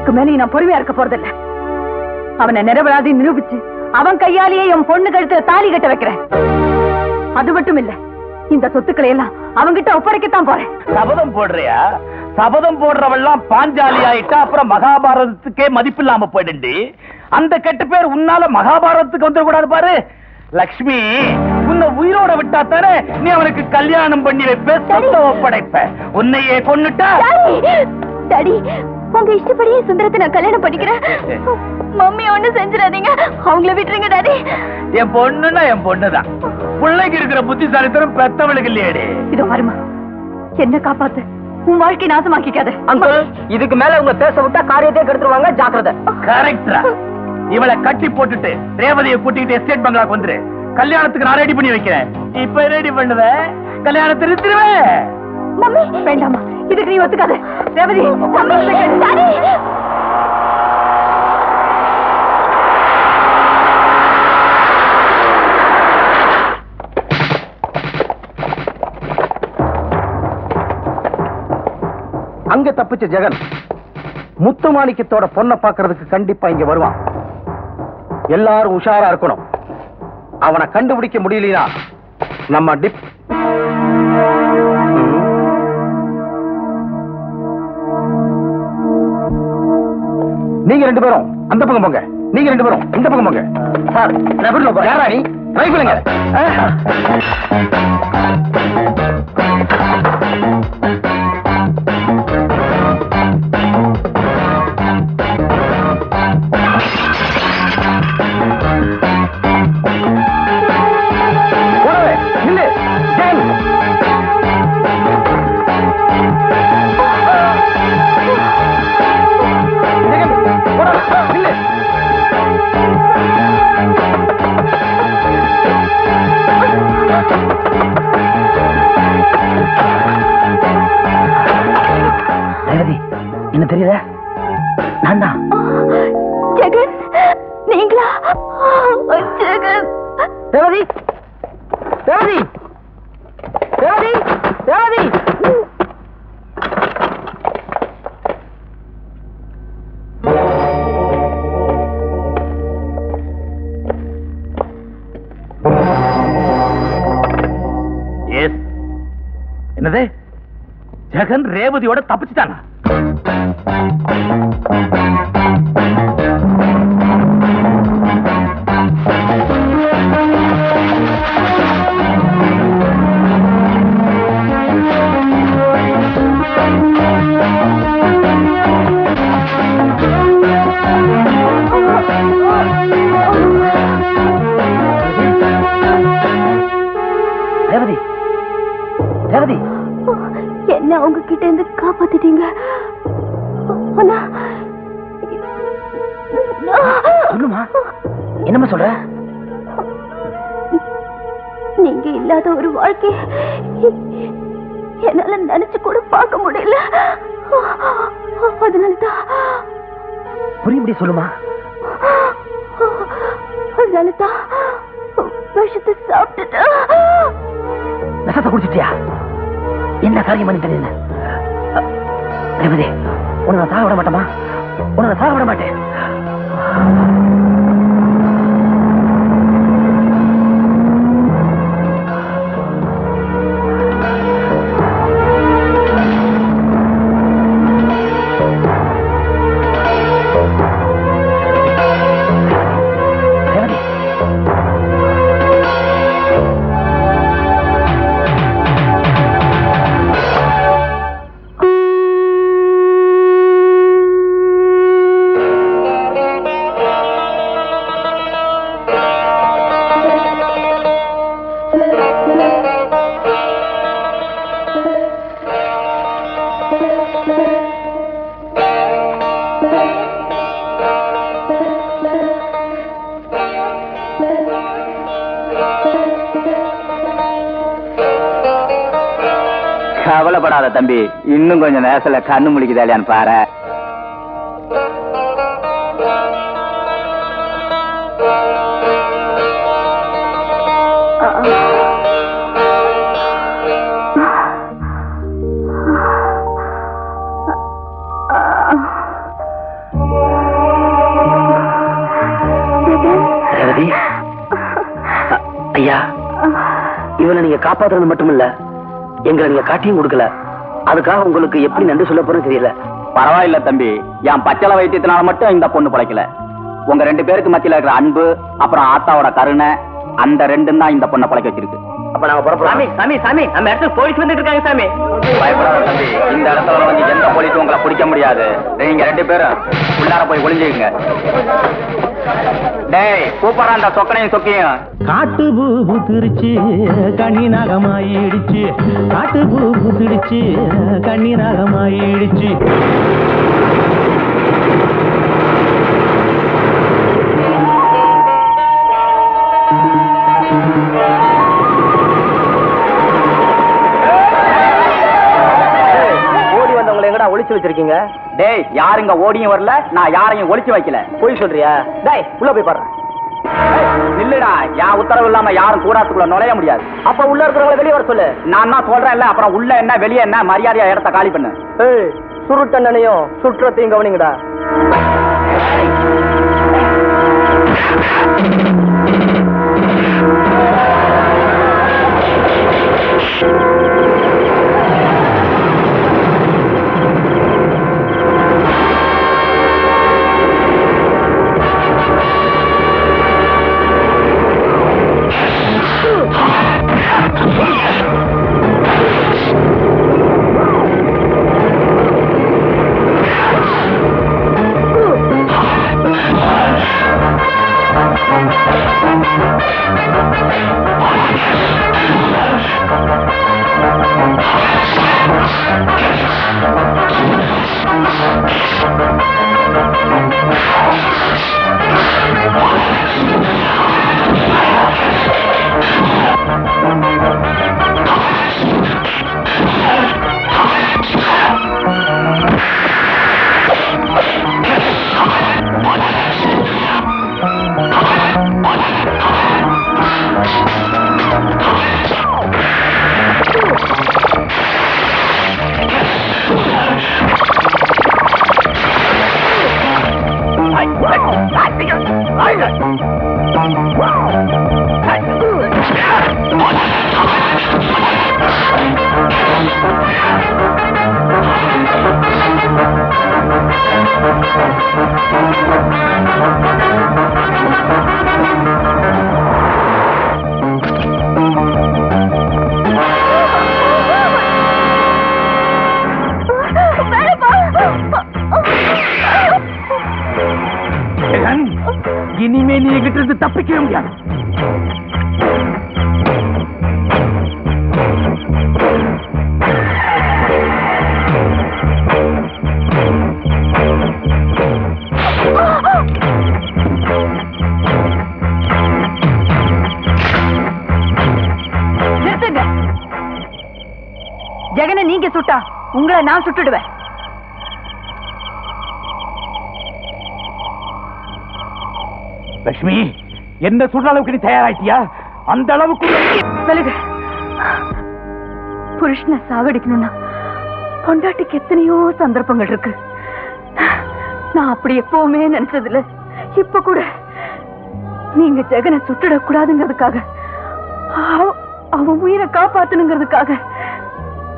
இதுக்கு மேலே நான் பொறுமையா இருக்க போறதில்ல. அவனை நிரபராதி நிரூபிச்சு அவன் கையாலேயே என் பொண்ணு கழுத்துல தாலி கட்ட வைக்கிறேன். அது மட்டும் இல்ல, இந்த சொத்துக்களை எல்லாம் அவங்கிட்ட ஒப்படைக்கத்தான் போறேன். சபதம் போடுறியா? சபதம் போடுறவெல்லாம் பாஞ்சாலி ஆயிட்டா அப்புறம் மகாபாரதத்துக்கே மதிப்பு இல்லாம போயிடுண்டி. அந்த கெட்ட பேர் உன்னால மகாபாரதத்துக்கு வந்துடக்கூடாது பாரு. லக்ஷ்மி, உன்னை உயிரோட விட்டா தானே நீ அவனுக்கு கல்யாணம் பண்ணி வைப்ப, சொந்த ஒப்படைப்ப. உன்னையே கொன்னுட்டா? டாடி, உங்க இஷ்டப்படியே சுந்தரத்தை நான் கல்யாணம் பண்ணிக்கிறேன். மம்மி ஒண்ணு செஞ்சிடாதீங்க, அவங்கள விட்டுருங்க டாடி. என் பொண்ணுன்னா என் பொண்ணுதான். பிள்ளைக்கு இருக்கிற புத்திசாலித்தனம் பெத்தவளுக்கு இல்லையேடி. இதோ வருமா, என்ன காப்பாத்து, உன் வாழ்க்கை நாசமாக்கிக்காத. அங்கிள், இதுக்கு மேல உங்க பேச விட்டா காரியத்தையே கெடுத்துருவாங்க, ஜாக்கிரதை. கரெக்டா. இவளை கட்டி போட்டுட்டு ரேவதியை கூட்டிட்டு எஸ்டேட் பங்களாக்கு வந்துரு. கல்யாணத்துக்கு நான் ரெடி பண்ணி வைக்கிறேன். இப்ப ரெடி பண்ணுவ, கல்யாணத்தை நிறுத்திடுவேன். மம்மி வேண்டாமா, இதுக்கு நீ ஒத்துக்காத. ரேவதி, டாடி. அங்க தப்பிச்ச ஜெகன் முத்துமாணிக்கத்தோட பொண்ணை பாக்குறதுக்கு கண்டிப்பா இங்க வருவான். எல்லாரும் உஷாரா இருக்கணும். அவனை கண்டுபிடிக்க முடியலனா நம்ம டிப். நீங்க ரெண்டு பேரும் அந்த பக்கம் போங்க, நீங்க ரெண்டு பேரும் இந்த பக்கம் போங்க. சார், யாரா நீ? ரைபிளுங்க. என்ன தெரியுதா? நான் தான் ஜெகன். நீங்களா? ஜெகன். ரேவதி, ரேவதி, ரேவதி, ரேவதி. என்னது? ஜெகன் ரேவதியோட தப்பிச்சுட்டானா? ரேவதி, ரேவதி, என்ன அவங்க கிட்ட இருந்து காப்பாத்திட்டீங்க. சொல்லுமா, என்னமா சொல்ற? நீங்க இல்லாத ஒரு வாழ்க்கை என்னால நினைச்சு கூட பார்க்க முடியல. அதனாலதான் புரியும்படி சொல்லுமா. அதனாலதான் விஷத்தை சாப்பிட்டுட்டா. விஷத்தை குடிச்சிட்டியா? என்ன காரியம் பண்ணி தெரியல. ரேவதி, உன்னை நான் சாக விட மாட்டேமா? உன்னை நான் சாக விட மாட்டேன். கவலைப்படாத தம்பி, இன்னும் கொஞ்சம் நேரத்துல கண்ணு முழிக்குதாலியான்னு பாரு. காப்பாத்துறது மட்டும் இல்ல, எங்களை நீங்க காட்டியும் கொடுக்கல. அதுக்காக உங்களுக்கு எப்படி நன்றி சொல்ல போறேன்னு தெரியல. பரவாயில்ல தம்பி, என் பச்சளை வைத்தியத்தினால மட்டும் இந்த பொண்ணு பிழைக்கல. உங்க 2 பேருக்கு மத்தியில இருக்கிற அன்பு, அப்புறம் ஆத்தாவோட கருணை, அந்த 2 தான் இந்த பொண்ணை பிழைக்க வச்சிருக்கு. அப்ப நாங்க புறப்படலாம். சாமி நம்ம இடத்துக்கு போலீஸ் வந்துட்டு இருக்காங்க சாமி. பயப்படாத தம்பி, இந்த இடத்துல வந்து எந்த போலீஸும் உங்களை பிடிக்க முடியாது. நீங்க 2 பேரும் உள்ளார போய் ஒளிஞ்சுக்குங்க. டேய் கூப்பிடற அந்த சொக்கனையும் சொக்கியும். காட்டு பூ புத்திருச்சு கண்ணி நாகமாயிடுச்சு, காட்டு பூ புத்திடுச்சு கண்ணி நாகமாயிடுச்சு. ஒளிச்சு வச்சிருக்கீங்க. டேய் யாருங்க ஓடியும் வரல, நான் யாரையும் ஒளிச்சு வைக்கல. போய் சொல்றியா? டேய் உள்ள போய் பாரு. இல்லடா, என் உத்தரவு இல்லாம யாரும் கூடாத்துக்குள்ள நுழைய முடியாது. அப்ப உள்ள இருக்கிறவங்களை வெளியே வர சொல்லு. நான் தான் சொல்றேன் இல்ல, அப்புறம் உள்ள என்ன வெளியே என்ன, மரியாதையா இடத்த காலி பண்ணு. ஏய், சுருட்டனையும் சுற்றத்தையும் கவனிங்கடா. இனிமே நீ கிட்ட இருந்து தப்பிக்கவே முடியாது. நிறுத்துங்க. ஜெகனை நீங்க சுட்டா உங்களை நான் சுட்டுடுவேன். லட்சுமி, என்ன சொல்ற அளவுக்கு நீ தயாராயிட்டியா? அந்த அளவுக்கு சொல்லுங்க. புருஷனை சாகடிக்கணும்னா பொண்டாட்டிக்கு எத்தனையோ சந்தர்ப்பங்கள் இருக்கு. நான் அப்படி எப்பவுமே நினைச்சதில்ல. இப்ப கூட நீங்க ஜெகனை சுட்டுடக்கூடாதுங்கிறதுக்காக, அவன் உயிரை காப்பாத்தணுங்கிறதுக்காக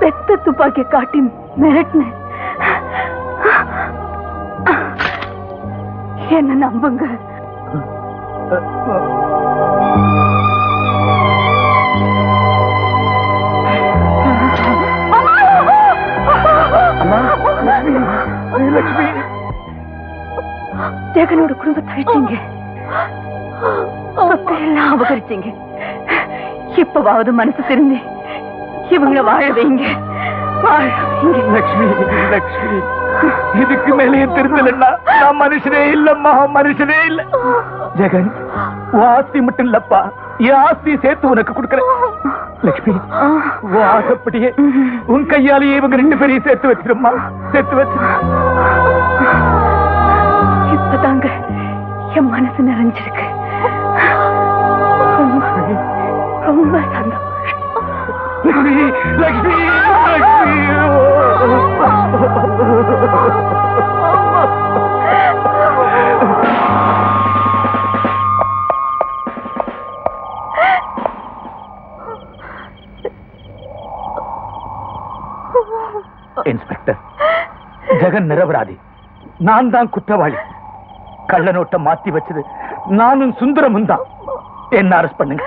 பெத்த துப்பாக்கியை காட்டி மிரட்டின. என்ன நம்புங்க. லட்சுமி, ஜெகனோட குடும்பத்தை அழிச்சீங்க, சொத்தையெல்லாம் அபகரிச்சீங்க. இப்பவாவது மனசு திரும்பி இவங்கள வாழ வைங்க, வாழ வைங்க. லட்சுமி, லட்சுமி, இதுக்கு மேலேயே திருந்தலன்னா நான் மனுஷனே இல்லம்மா, மனுஷனே இல்ல. ஜெகன், உன் ஆஸ்தி மட்டும் இல்லப்பா, என் ஆஸ்தியை சேர்த்து உனக்கு கொடுக்கறேன். லட்சுமி, உன் ஆசைப்படியே உன் கையாலேயே இவங்க 2 பேரையும் சேர்த்து வச்சிருமா, சேர்த்து வச்சு. இப்பதாங்க என் மனசு நிறைஞ்சிருக்கு. ரொம்ப சந்தோஷம். லட்சுமி, லட்சுமி, லட்சுமி. இன்ஸ்பெக்டர், ஜெகன் நிரபராதி, நான் தான் குற்றவாளி. கள்ள நோட்டை மாத்தி வச்சது நானும் சுந்தரமும் தான். என்ன அரெஸ்ட் பண்ணுங்க.